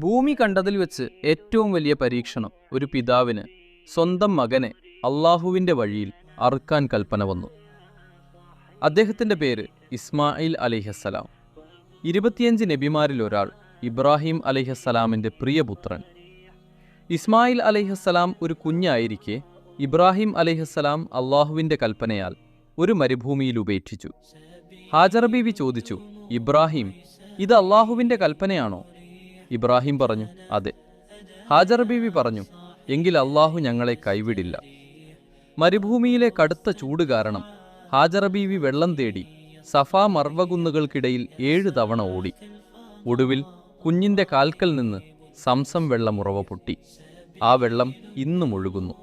ഭൂമി കണ്ടതിൽ വെച്ച് ഏറ്റവും വലിയ പരീക്ഷണം ഒരു പിതാവിന് സ്വന്തം മകനെ അള്ളാഹുവിൻ്റെ വഴിയിൽ അറുക്കാൻ കൽപ്പന വന്നു. അദ്ദേഹത്തിൻ്റെ പേര് ഇസ്മായിൽ അലൈഹിസ്സലാം. 25 നബിമാരിൽ ഒരാൾ ഇബ്രാഹിം അലൈഹിസ്സലാമിൻ്റെ പ്രിയപുത്രൻ. ഇസ്മായിൽ അലൈഹിസ്സലാം ഒരു കുഞ്ഞായിരിക്കെ ഇബ്രാഹിം അലൈഹിസ്സലാം അള്ളാഹുവിൻ്റെ കൽപ്പനയാൽ ഒരു മരുഭൂമിയിൽ ഉപേക്ഷിച്ചു. ഹാജറ ബീവി ചോദിച്ചു, ഇബ്രാഹിം, ഇത് അള്ളാഹുവിൻ്റെ കൽപ്പനയാണോ? ഇബ്രാഹിം പറഞ്ഞു, അതെ. ഹാജറ ബീവി പറഞ്ഞു, എങ്കിൽ അള്ളാഹു ഞങ്ങളെ കൈവിടില്ല. മരുഭൂമിയിലെ കടുത്ത ചൂട് കാരണം ഹാജറ ബീവി വെള്ളം തേടി സഫാ മർവ കുന്നുകൾക്കിടയിൽ 7 തവണ ഓടി. ഒടുവിൽ കുഞ്ഞിൻ്റെ കാൽക്കൽ നിന്ന് സംസം വെള്ളം ഉറവ പൊട്ടി. ആ വെള്ളം ഇന്നും ഒഴുകുന്നു.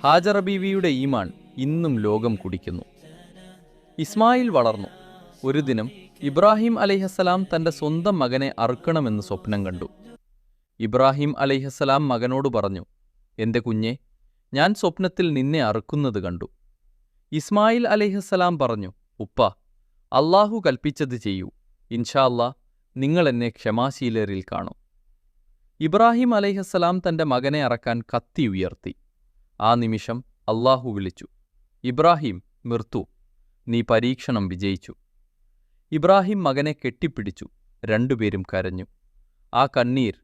ഹാജറ ബീവിയുടെ ഈമാൻ ഇന്നും ലോകം കുടിക്കുന്നു. ഇസ്മായിൽ വളർന്നു. ഒരു ദിനം ഇബ്രാഹിം അലൈഹിസ്സലാം തൻ്റെ സ്വന്തം മകനെ അറുക്കണമെന്ന് സ്വപ്നം കണ്ടു. ഇബ്രാഹിം അലൈഹിസ്സലാം മകനോട് പറഞ്ഞു, എൻ്റെ കുഞ്ഞെ, ഞാൻ സ്വപ്നത്തിൽ നിന്നെ അറുക്കുന്നത് കണ്ടു. ഇസ്മായിൽ അലൈഹിസ്സലാം പറഞ്ഞു, ഉപ്പ, അള്ളാഹു കൽപ്പിച്ചത് ചെയ്യൂ. ഇൻഷാ അല്ലാ, നിങ്ങൾ എന്നെ ക്ഷമാശീലരിൽ കാണും. ഇബ്രാഹിം അലൈഹിസ്സലാം തൻ്റെ മകനെ അറക്കാൻ കത്തി ഉയർത്തി. ആ നിമിഷം അള്ളാഹു വിളിച്ചു, ഇബ്രാഹിം, മിർത്തു, നീ പരീക്ഷണം വിജയിച്ചു. ഇബ്രാഹിം മകനെ കെട്ടിപ്പിടിച്ചു. രണ്ടുപേരും കരഞ്ഞു. ആ കണ്ണീർ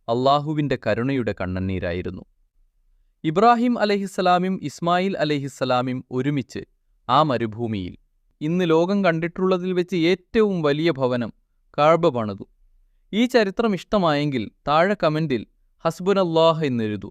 അള്ളാഹുവിൻ്റെ കരുണയുടെ കണ്ണുനീരായിരുന്നു. ഇബ്രാഹിം അലൈഹിസ്സലാമും ഇസ്മായിൽ അലൈഹിസ്സലാമും ഒരുമിച്ച് ആ മരുഭൂമിയിൽ ഇന്ന് ലോകം കണ്ടിട്ടുള്ളതിൽ വെച്ച് ഏറ്റവും വലിയ ഭവനം കഅബ പണിതു. ഈ ചരിത്രം ഇഷ്ടമായെങ്കിൽ താഴെ കമൻറ്റിൽ ഹസ്ബുനല്ലാഹ് എന്നെഴുതൂ.